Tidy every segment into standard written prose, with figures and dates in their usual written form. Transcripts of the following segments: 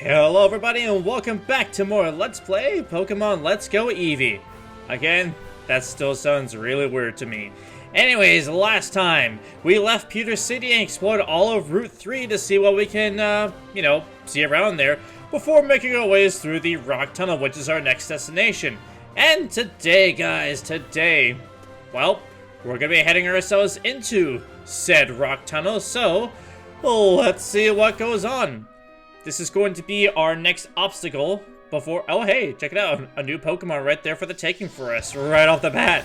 Hello everybody and welcome back to more Let's Play Pokemon Let's Go Eevee. Again, that still sounds really weird to me. Anyways, last time, we left Pewter City and explored all of Route 3 to see what we can, see around there before making our ways through the Rock Tunnel, which is our next destination. And today, guys, well, we're gonna be heading ourselves into said Rock Tunnel, so let's see what goes on. This is going to be our next obstacle before... Oh, hey, check it out. A new Pokemon right there for the taking for us, right off the bat.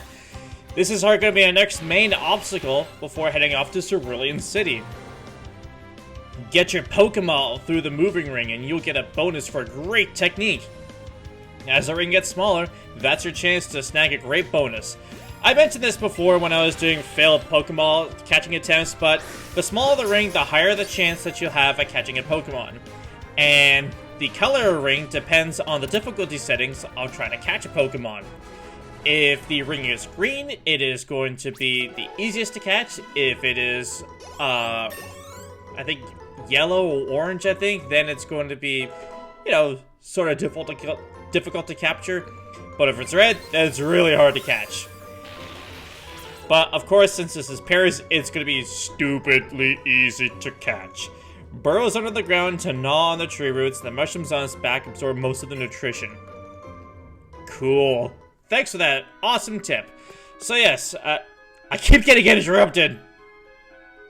This is going to be our next main obstacle before heading off to Cerulean City. Get your Pokemon through the moving ring and you'll get a bonus for great technique. As the ring gets smaller, that's your chance to snag a great bonus. I mentioned this before when I was doing failed Pokemon catching attempts, but the smaller the ring, the higher the chance that you'll have at catching a Pokemon. And the color of ring depends on the difficulty settings of trying to catch a Pokemon. If the ring is green, it is going to be the easiest to catch. If it is, I think, yellow or orange, then it's going to be, sort of difficult to capture. But if it's red, then it's really hard to catch. But, of course, since this is Paris, it's going to be stupidly easy to catch. Burrows under the ground to gnaw on the tree roots, the mushrooms on its back absorb most of the nutrition. Cool. Thanks for that awesome tip. So yes, I keep getting interrupted.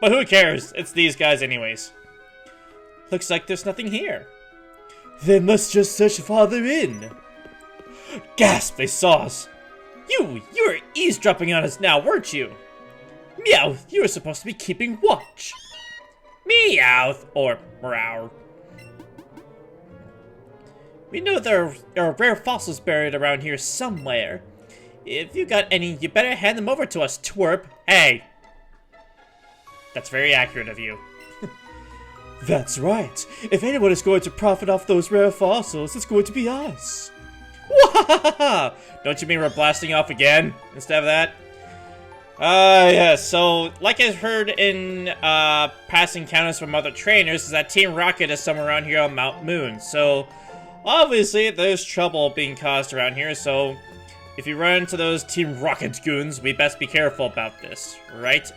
But who cares? It's these guys anyways. Looks like there's nothing here. Then let's just search farther in. Gasp, they saw us. You were eavesdropping on us now, weren't you? Meow, you were supposed to be keeping watch. Meowth, or Meow. We know there are rare fossils buried around here somewhere. If you got any, you better hand them over to us, twerp. Hey. That's very accurate of you. That's right. If anyone is going to profit off those rare fossils, it's going to be us. Wahahaha! Don't you mean we're blasting off again instead of that? Yes, so, like I've heard in, past encounters from other trainers, is that Team Rocket is somewhere around here on Mount Moon, so, obviously, there's trouble being caused around here, so, if you run into those Team Rocket goons, we best be careful about this, right?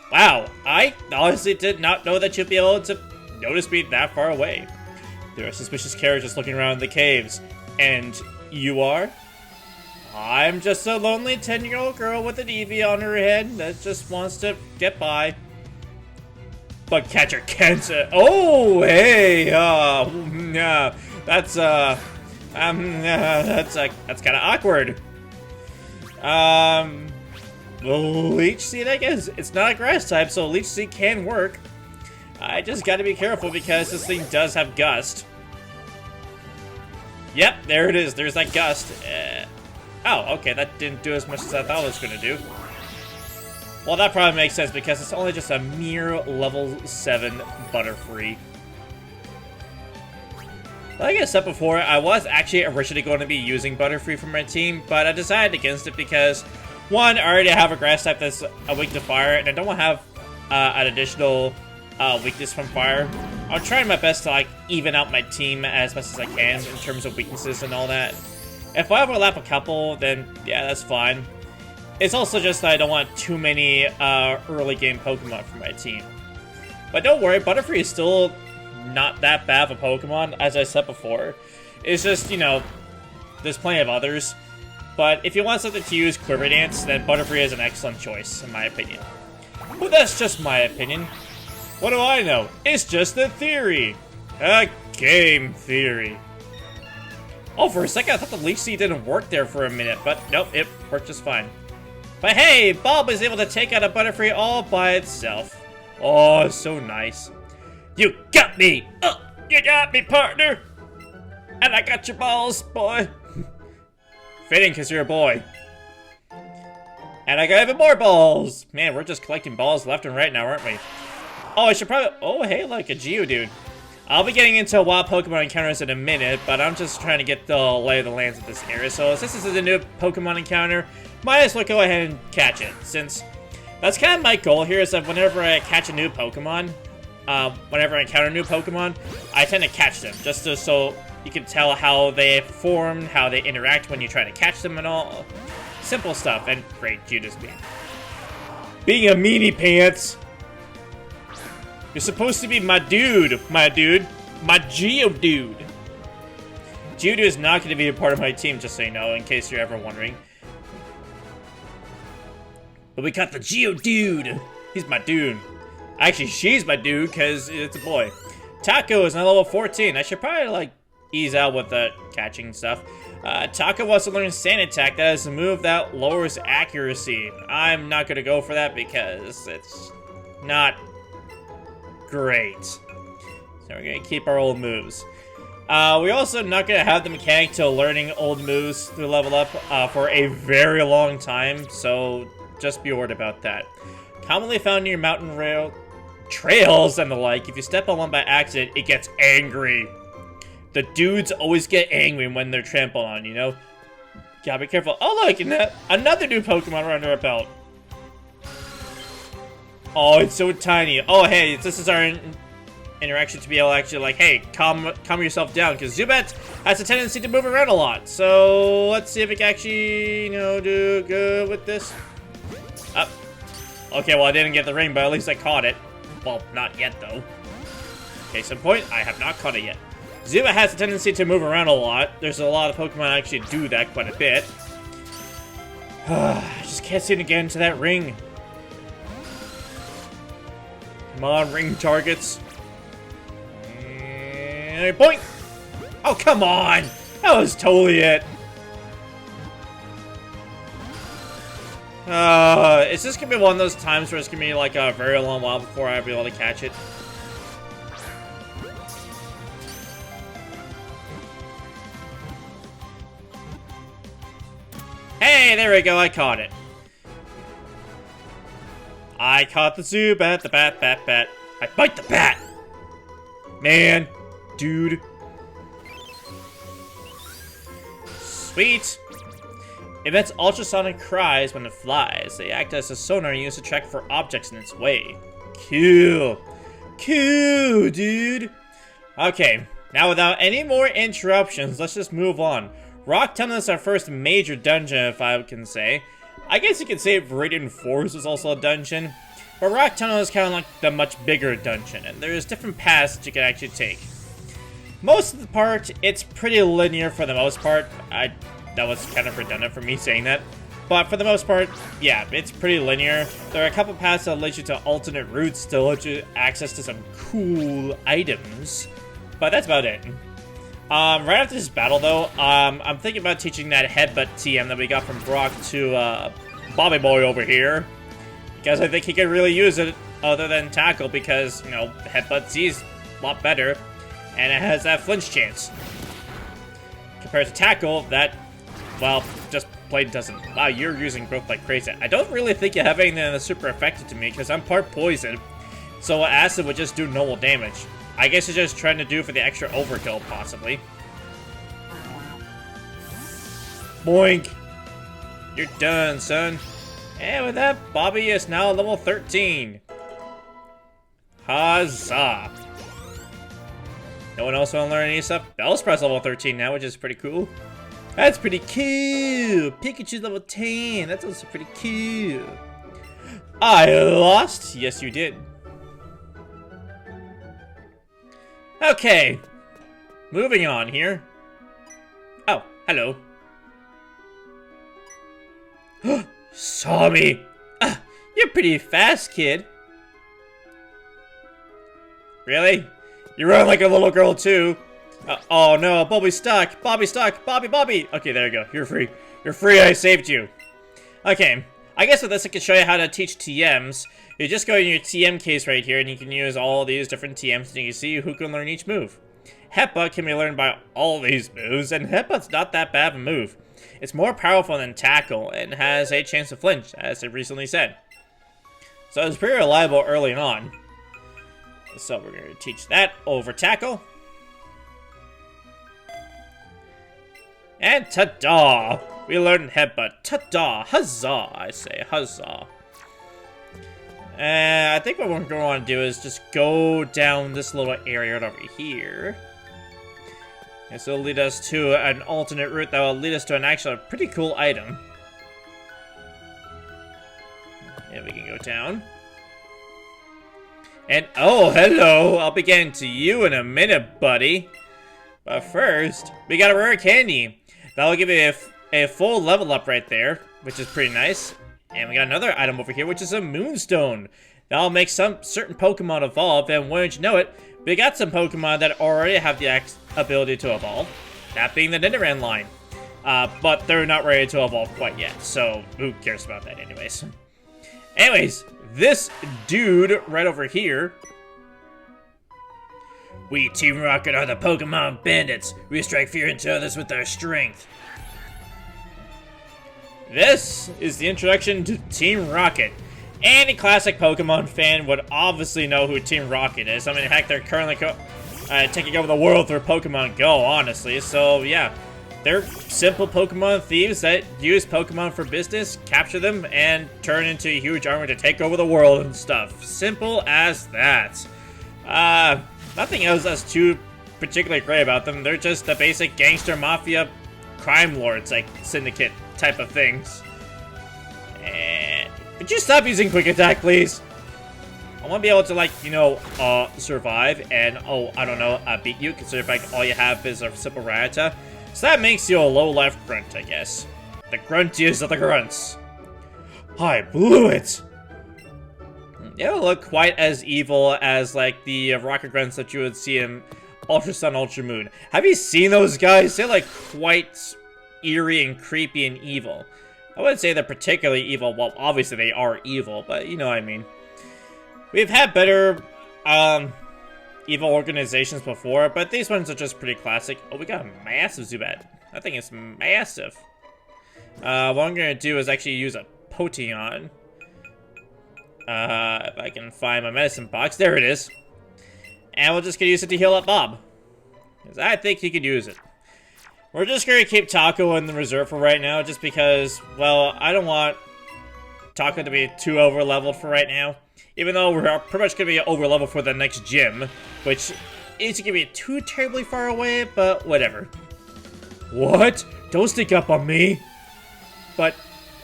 Wow, I honestly did not know that you'd be able to notice me that far away. There are suspicious characters looking around the caves, and you are? I'm just a lonely 10-year-old girl with an Eevee on her head that just wants to get by. But catcher can't. Oh, hey, that's kind of awkward. Leech Seed, I guess. It's not a grass type, so Leech Seed can work. I just gotta be careful because this thing does have Gust. Yep, there it is. There's that Gust. Oh, okay, that didn't do as much as I thought it was going to do. Well, that probably makes sense because it's only just a mere level 7 Butterfree. Like I said before, I was actually originally going to be using Butterfree for my team, but I decided against it because, one, I already have a grass type that's weak to fire, and I don't want to have an additional weakness from fire. I'm trying my best to, even out my team as best as I can in terms of weaknesses and all that. If I overlap a couple, then yeah, that's fine. It's also just that I don't want too many early game Pokemon for my team. But don't worry, Butterfree is still not that bad of a Pokemon, as I said before. It's just, there's plenty of others. But if you want something to use Quiver Dance, then Butterfree is an excellent choice, in my opinion. But that's just my opinion. What do I know? It's just a theory. A game theory. Oh, for a second, I thought the Leech Seed didn't work there for a minute, but nope, it worked just fine. But hey, Bob was able to take out a Butterfree all by itself. Oh, so nice. You got me! You got me, partner! And I got your balls, boy. Fitting, because you're a boy. And I got even more balls! Man, we're just collecting balls left and right now, aren't we? Oh, I should probably... Oh, hey, like a Geodude. I'll be getting into wild Pokemon encounters in a minute, but I'm just trying to get the lay of the lands of this area. So since this is a new Pokemon encounter, might as well go ahead and catch it. Since that's kind of my goal here, is that whenever I catch a new Pokemon, whenever I encounter new Pokemon, I tend to catch them, just so you can tell how they perform, how they interact when you try to catch them and all. Simple stuff, and great, Judas being a meanie pants. You're supposed to be my dude, my Geodude. Geodude is not going to be a part of my team, just so you know, in case you're ever wondering. But we got the Geodude. He's my dude. Actually, she's my dude, because it's a boy. Taco is now level 14. I should probably, like, ease out with the catching stuff. Taco wants to learn Sand Attack. That is a move that lowers accuracy. I'm not going to go for that because it's not great. So we're going to keep our old moves. We're also not going to have the mechanic to learning old moves through level up for a very long time, so just be worried about that. Commonly found near mountain trails and the like. If you step on one by accident, it gets angry. The dudes always get angry when they're trampled on, you know? Gotta be careful. Oh, look! Another new Pokemon under our belt. Oh, it's so tiny. Oh, hey, this is our interaction to be able to actually, like, hey, calm yourself down, because Zubat has a tendency to move around a lot. So, let's see if it can actually, you know, do good with this. Up. Okay, well, I didn't get the ring, but at least I caught it. Well, not yet, though. Case in point, I have not caught it yet. Zubat has a tendency to move around a lot. There's a lot of Pokemon that actually do that quite a bit. I just can't seem to get into that ring. Come on, ring targets. And boink! Oh, come on! That was totally it. It's just gonna be one of those times where it's gonna be like a very long while before I'll be able to catch it. Hey, there we go, I caught it. I caught the Zubat, the bat. I bite the bat! Man, dude. Sweet. Emits ultrasonic cries when it flies. They act as a sonar used to track for objects in its way. Cool. Cool, dude. Okay, now without any more interruptions, let's just move on. Rock Tunnel is our first major dungeon, if I can say. I guess you could say Viridian Forest is also a dungeon. But Rock Tunnel is kind of like the much bigger dungeon, and there's different paths that you can actually take. Most of the part, it's pretty linear for the most part. That was kind of redundant for me saying that. But for the most part, yeah, it's pretty linear. There are a couple paths that lead you to alternate routes to let you access to some cool items. But that's about it. Right after this battle, though, I'm thinking about teaching that headbutt TM that we got from Brock to Bobby Boy over here. Because I think he could really use it other than Tackle because, you know, headbutt Z's a lot better. And it has that flinch chance. Compared to Tackle, that, well, just plain doesn't. Wow, you're using growth like crazy. I don't really think you have anything that's super effective to me because I'm part poison. So acid would just do normal damage. I guess it's just trying to do for the extra overkill, possibly. Boink! You're done, son. And with that, Bobby is now level 13. Huzzah! No one else want to learn any stuff? Bellsprout's level 13 now, which is pretty cool. That's pretty cool! Pikachu's level 10. That's also pretty cool. I lost? Yes, you did. Okay, moving on here. Oh, hello. Saw me. You're pretty fast, kid. Really? You run like a little girl, too. Oh, no, Bobby's stuck. Bobby's stuck. Bobby. Okay, there you go. You're free. You're free. I saved you. Okay, I guess with this, I can show you how to teach TMs. You just go in your TM case right here, and you can use all these different TMs, and you can see who can learn each move. Headbutt can be learned by all these moves, and Headbutt's not that bad of a move. It's more powerful than Tackle, and has a chance to flinch, as I recently said. So it's pretty reliable early on. So we're going to teach that over Tackle. And ta-da! We learned Headbutt. Ta-da! Huzzah, I say. Huzzah. I think what we're going to want to do is just go down this little area right over here. This will lead us to an alternate route that will lead us to an actually pretty cool item. Yeah, we can go down. And, oh, hello! I'll be getting to you in a minute, buddy. But first, we got a rare candy. That'll give you a full level up right there, which is pretty nice. And we got another item over here, which is a moonstone. That'll make some certain Pokemon evolve, and wouldn't you know it, we got some Pokemon that already have the ability to evolve. That being the Nidoran line. But they're not ready to evolve quite yet, so who cares about that anyways. Anyways, this dude right over here. We, Team Rocket, are the Pokemon Bandits. We strike fear into others with our strength. This is the introduction to Team Rocket. Any classic Pokemon fan would obviously know who Team Rocket is. I mean, heck, they're currently taking over the world through Pokemon Go, honestly. So, yeah. They're simple Pokemon thieves that use Pokemon for business, capture them, and turn into a huge army to take over the world and stuff. Simple as that. Nothing else that's too particularly great about them. They're just the basic gangster mafia crime lords, like syndicate type of things. And would you stop using quick attack, please? I want to be able to, like, you know, survive and, oh, I don't know, beat you, considering like all you have is a simple Rattata. So that makes you a low life grunt, I guess. The gruntiest of the grunts. I blew it! They don't look quite as evil as, like, the rocket grunts that you would see in Ultra Sun, Ultra Moon. Have you seen those guys? They're, like, quite eerie and creepy and evil. I wouldn't say they're particularly evil. Well, obviously they are evil, but you know what I mean. We've had better, evil organizations before, but these ones are just pretty classic. Oh, we got a massive Zubat. That thing is massive. What I'm gonna do is actually use a Potion. If I can find my medicine box. There it is. And we're just gonna use it to heal up Bob. Because I think he could use it. We're just gonna keep Taco in the reserve for right now, just because, well, I don't want Taco to be too over-leveled for right now. Even though we're pretty much gonna be over-leveled for the next gym, which isn't gonna be too terribly far away, but whatever. What? Don't sneak up on me! But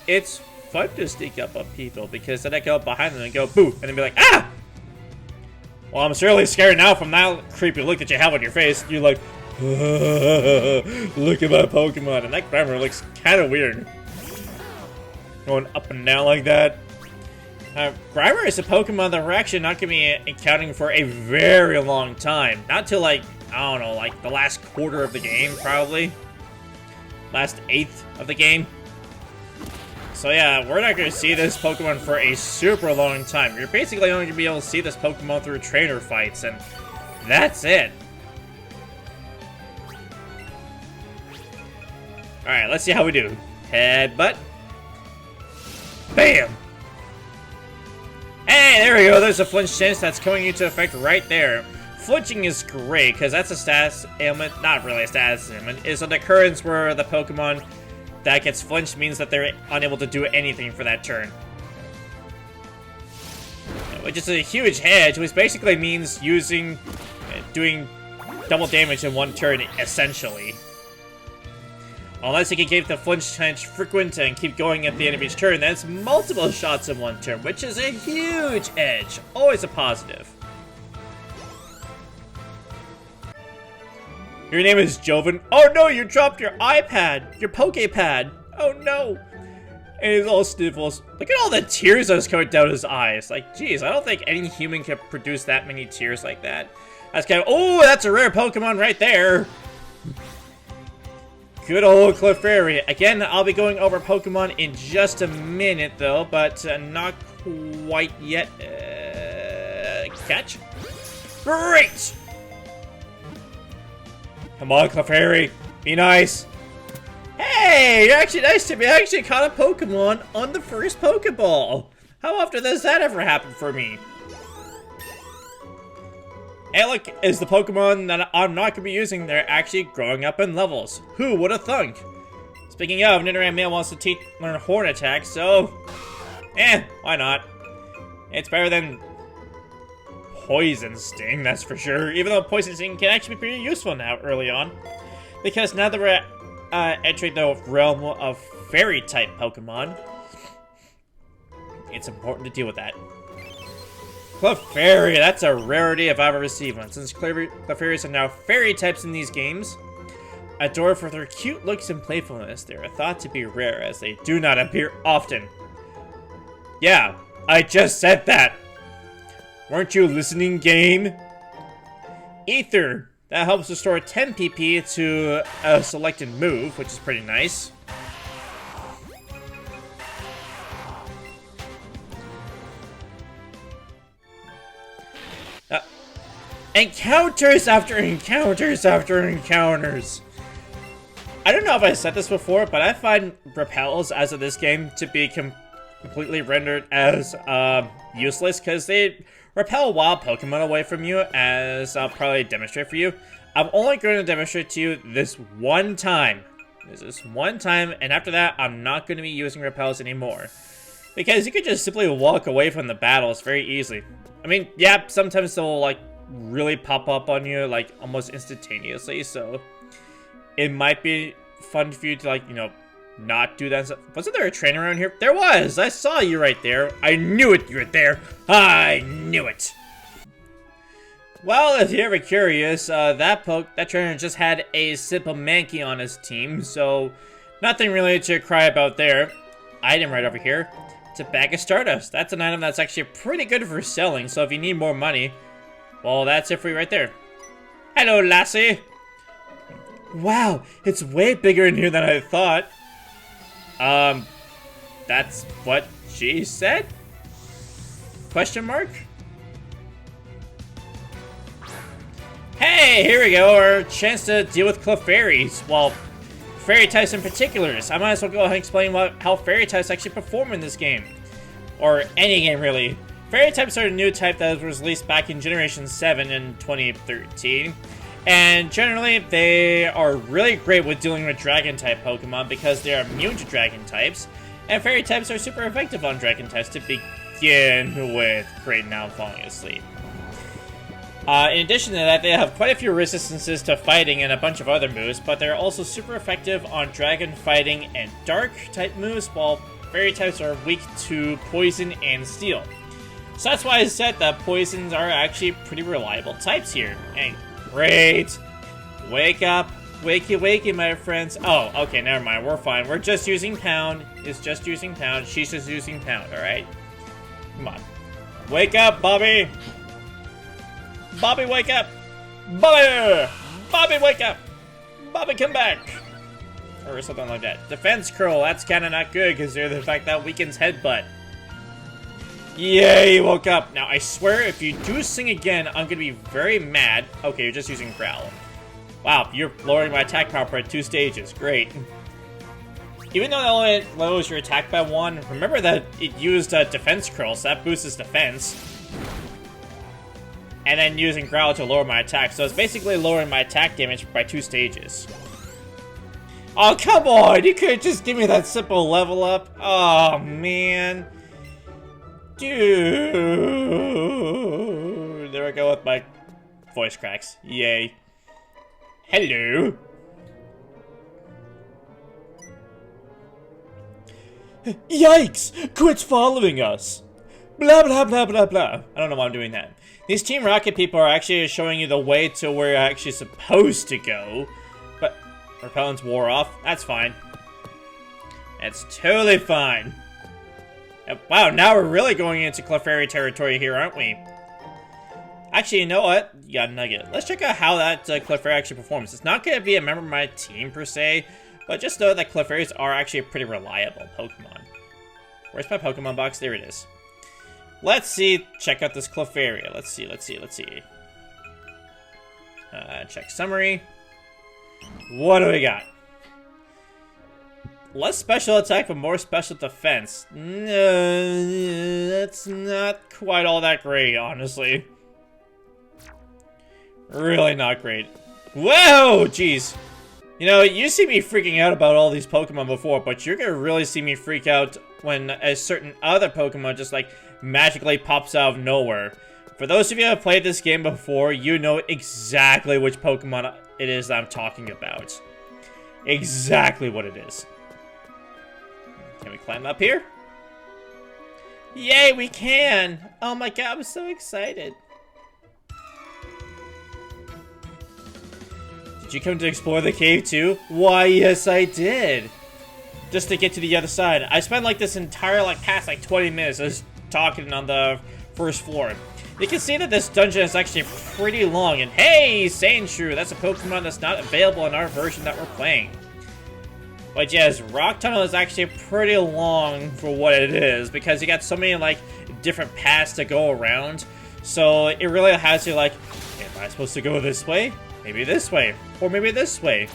it's fun to sneak up on people, because then I go up behind them and go boo, and then be like, ah! Well, I'm surely scared now from that creepy look that you have on your face. You're like, look at my Pokemon, and that grammar looks kind of weird. Going up and down like that. Grimer is a Pokemon that we're actually not going to be encountering for a very long time. Not till, like, I don't know, like the last quarter of the game, probably. Last eighth of the game. So yeah, we're not going to see this Pokemon for a super long time. You're basically only going to be able to see this Pokemon through trainer fights, and that's it. Alright, let's see how we do. Headbutt. Bam! Hey, there we go. There's a flinch chance that's coming into effect right there. Flinching is great, because that's a status ailment. Not really a status ailment. It's an occurrence where the Pokemon that gets flinched means that they're unable to do anything for that turn. Which is a huge hedge, which basically means doing double damage in one turn, essentially. Unless you can keep the flinch chance frequent and keep going at the end of each turn, that's multiple shots in one turn, which is a huge edge. Always a positive. Your name is Joven. Oh no, you dropped your iPad! Your Pokepad! Oh no! And he's all sniffles. Look at all the tears that's coming down his eyes. Like, geez, I don't think any human can produce that many tears like that. That's kind of, oh, that's a rare Pokemon right there! Good old Clefairy. Again, I'll be going over Pokemon in just a minute, though, but not quite yet. Catch? Great! Come on, Clefairy. Be nice. Hey, you're actually nice to me. I actually caught a Pokemon on the first Pokeball. How often does that ever happen for me? Alec is the Pokemon that I'm not going to be using. They're actually growing up in levels. Who would have thunk? Speaking of, Nidoran Male wants to learn Horn Attack, so... why not? It's better than Poison Sting, that's for sure. Even though Poison Sting can actually be pretty useful now, early on. Because now that we're entering the realm of Fairy-type Pokemon, it's important to deal with that. Clefairy, that's a rarity if I've ever received one. Since Clefairies are now Fairy types in these games, adored for their cute looks and playfulness, they are thought to be rare as they do not appear often. Yeah, I just said that! Weren't you listening, game? Ether, that helps restore 10 PP to a selected move, which is pretty nice. Encounters after encounters after encounters. I don't know if I said this before, but I find repels as of this game to be completely rendered as useless because they repel wild Pokemon away from you, as I'll probably demonstrate for you. I'm only going to demonstrate to you this one time. This one time, and after that, I'm not going to be using repels anymore. Because you can just simply walk away from the battles very easily. I mean, yeah, sometimes they'll, like, really pop up on you, like, almost instantaneously, so it might be fun for you to, like, you know, not do that. Wasn't there a trainer around here? There was! I saw you right there. I knew it, you were there. I knew it. Well, if you're ever curious, that trainer just had a simple Mankey on his team, so nothing really to cry about there. Item right over here. It's a bag of Stardust. That's an item that's actually pretty good for selling, so if you need more money, well, that's it for you right there. Hello, lassie. Wow, it's way bigger in here than I thought. That's what she said? Question mark? Hey, here we go, our chance to deal with Clefairies. Well, Fairy types in particulars. I might as well go ahead and explain how Fairy types actually perform in this game. Or any game, really. Fairy types are a new type that was released back in Generation 7 in 2013. And generally, they are really great with dealing with Dragon-type Pokemon because they are immune to Dragon types. And Fairy types are super effective on Dragon types to begin with. Great, now I'm falling asleep. In addition to that, they have quite a few resistances to fighting and a bunch of other moves, but they're also super effective on Dragon fighting and Dark-type moves, while Fairy types are weak to Poison and Steel. So that's why I said that Poisons are actually pretty reliable types here. And great! Wake up! Wakey wakey, my friends. Oh, okay, never mind. We're fine. We're just using Pound. It's just using Pound. She's just using Pound, alright? Come on. Wake up, Bobby! Bobby, wake up! Bobby! Bobby, wake up! Bobby, come back! Or something like that. Defense Curl, that's kinda not good, because the fact that weakens Headbutt. Yay, you woke up. Now, I swear, if you do sing again, I'm gonna be very mad. Okay, you're just using Growl. Wow, you're lowering my attack power by 2 stages. Great. Even though it only lowers your attack by 1, remember that it used Defense Curl, so that boosts its defense. And then using Growl to lower my attack, so it's basically lowering my attack damage by 2 stages. Oh, come on! You could just give me that simple level up. Oh, man. Dude. There I go with my voice cracks. Yay. Hello. Yikes! Quit following us! Blah blah blah blah blah. I don't know why I'm doing that. These Team Rocket people are actually showing you the way to where you're actually supposed to go. But repellents wore off. That's fine. That's totally fine. Wow, now we're really going into Clefairy territory here, aren't we? Actually, you know what? You got a nugget. Let's check out how that Clefairy actually performs. It's not going to be a member of my team, per se, but just know that Clefairies are actually a pretty reliable Pokemon. Where's my Pokemon box? There it is. Let's see. Check out this Clefairy. Let's see. Check summary. What do we got? Less special attack, but more special defense. That's not quite all that great, honestly. Really not great. Whoa! Jeez. You know, you see me freaking out about all these Pokemon before, but you're gonna really see me freak out when a certain other Pokemon just like magically pops out of nowhere. For those of you who have played this game before, you know exactly which Pokemon it is that I'm talking about. Exactly what it is. Can we climb up here? Yay, we can! Oh my god, I'm so excited. Did you come to explore the cave too? Why, yes I did. Just to get to the other side. I spent like this entire past 20 minutes just talking on the first floor. You can see that this dungeon is actually pretty long, and hey, Sandshrew, that's a Pokemon that's not available in our version that we're playing. But yes, Rock Tunnel is actually pretty long for what it is, because you got so many different paths to go around. So it really has you am I supposed to go this way? Maybe this way, or maybe this way.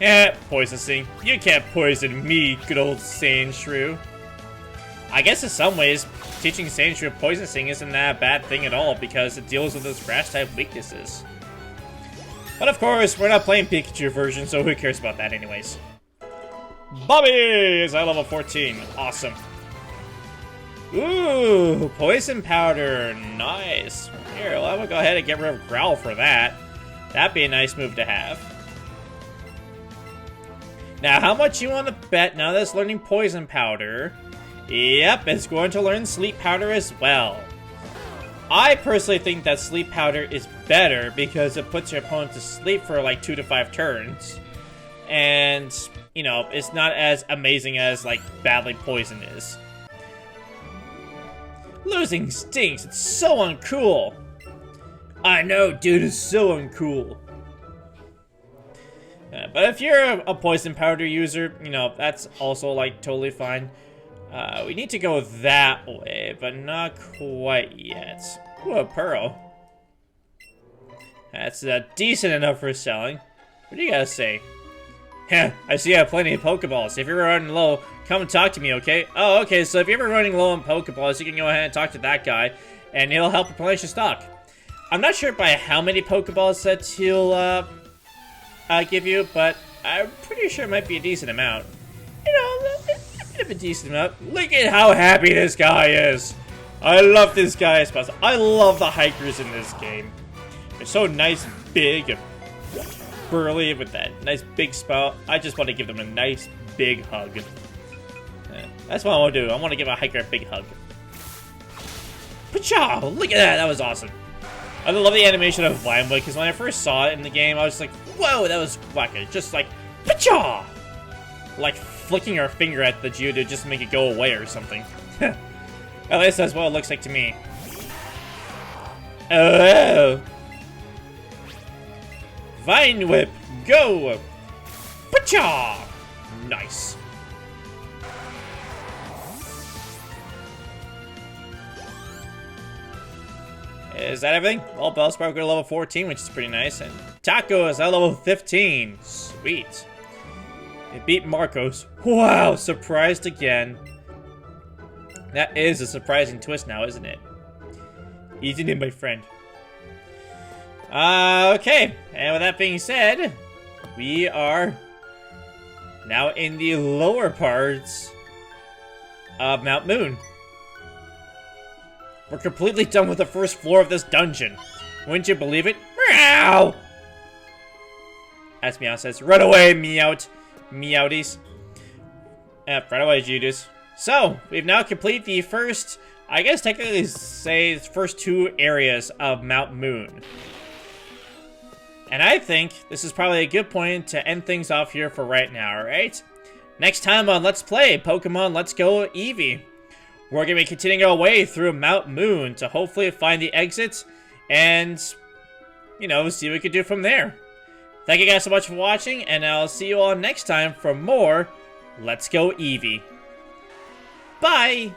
Eh, Poison Sting. You can't poison me, good old Sandshrew. I guess in some ways, teaching Sandshrew Poison Sting isn't that a bad thing at all, because it deals with those grass-type weaknesses. But of course, we're not playing Pikachu version, so who cares about that anyways? Bobby is at level 14. Awesome. Ooh, Poison Powder. Nice. Here, well, I'm gonna go ahead and get rid of Growl for that. That'd be a nice move to have. Now, how much you want to bet now that it's learning Poison Powder? Yep, it's going to learn Sleep Powder as well. I personally think that Sleep Powder is better because it puts your opponent to sleep for 2 to 5 turns. And, you know, it's not as amazing as, Badly Poison is. Losing stinks. It's so uncool. I know, dude, it's so uncool. But if you're a Poison Powder user, you know, that's also, totally fine. We need to go that way, but not quite yet. Ooh, a Pearl. That's decent enough for selling. What do you gotta say? Heh, I see you have plenty of Pokeballs. If you're running low, come and talk to me, okay? Oh, okay, so if you're ever running low on Pokeballs, you can go ahead and talk to that guy, and he'll help replenish your stock. I'm not sure by how many Pokeballs that he'll give you, but I'm pretty sure it might be a decent amount. You know, a bit of a decent amount. Look at how happy this guy is. I love this guy as possible. I love the hikers in this game. They're so nice and big and burly with that nice big spout. I just want to give them a nice big hug. That's what I want to do. I want to give a hiker a big hug. Pachow! Look at that. That was awesome. I love the animation of Vinewood, because when I first saw it in the game, I was like, whoa, that was wacky. Just pachaw! Flicking her finger at the Geodude just to make it go away or something. At least that's what it looks like to me. Oh! Vine Whip, go! Pachaw! Nice. Is that everything? Well, Bellsprout got level 14, which is pretty nice, and Taco is at level 15. Sweet. It beat Marcos. Wow, surprised again. That is a surprising twist now, isn't it? Easy in, my friend. Okay, and with that being said, we are now in the lower parts of Mount Moon. We're completely done with the first floor of this dungeon. Wouldn't you believe it? Meow! As Meowth says, run away, Meowth. Meowties. Run away, Judas. So, we've now completed the first, I guess technically say, the first 2 areas of Mount Moon. And I think this is probably a good point to end things off here for right now, alright? Next time on Let's Play Pokemon Let's Go Eevee, we're going to be continuing our way through Mount Moon to hopefully find the exit and, you know, see what we can do from there. Thank you guys so much for watching, and I'll see you all next time for more Let's Go Eevee. Bye!